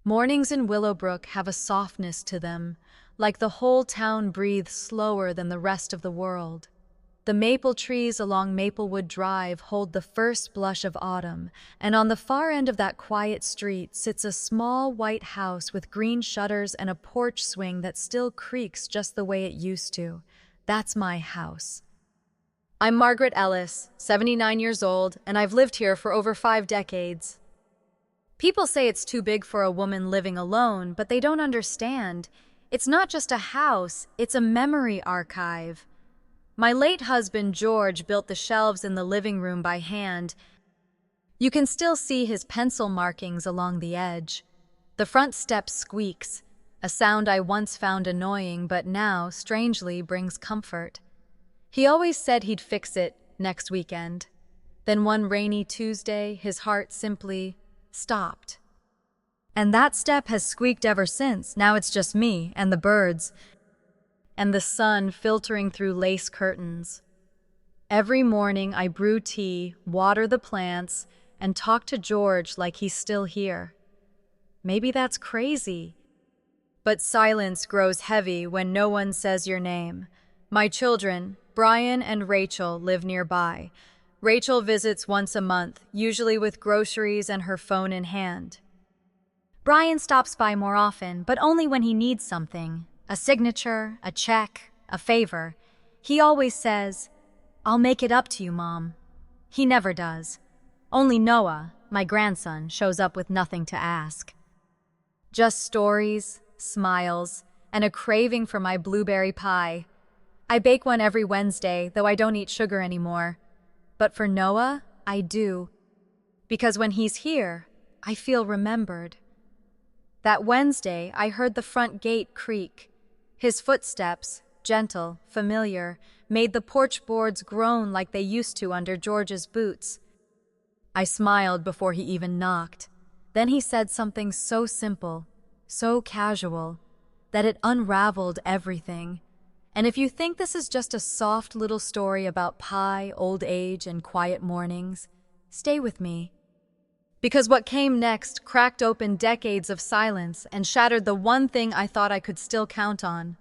Mornings in Willowbrook have a softness to them, like the whole town breathes slower than the rest of the world. The maple trees along Maplewood Drive hold the first blush of autumn, and on the far end of that quiet street sits a small white house with green shutters and a porch swing that still creaks just the way it used to. That's my house. I'm Margaret Ellis, 79 years old, and I've lived here for over 5 decades. People say it's too big for a woman living alone, but they don't understand. It's not just a house, it's a memory archive. My late husband, George, built the shelves in the living room by hand. You can still see his pencil markings along the edge. The front step squeaks, a sound I once found annoying but now, strangely, brings comfort. He always said he'd fix it next weekend. Then one rainy Tuesday, his heart simply stopped. And that step has squeaked ever since. Now it's just me and the birds and the sun filtering through lace curtains. Every morning I brew tea, water the plants, and talk to George like he's still here. Maybe that's crazy. But silence grows heavy when no one says your name. My children, Brian and Rachel, live nearby. Rachel visits once a month, usually with groceries and her phone in hand. Brian stops by more often, but only when he needs something. A signature, a check, a favor. He always says, "I'll make it up to you, Mom." He never does. Only Noah, my grandson, shows up with nothing to ask. Just stories, smiles, and a craving for my blueberry pie. I bake one every Wednesday, though I don't eat sugar anymore. But for Noah, I do. Because when he's here, I feel remembered. That Wednesday, I heard the front gate creak. His footsteps, gentle, familiar, made the porch boards groan like they used to under George's boots. I smiled before he even knocked. Then he said something so simple, so casual, that it unraveled everything. And if you think this is just a soft little story about pie, old age, and quiet mornings, stay with me. Because what came next cracked open decades of silence and shattered the one thing I thought I could still count on.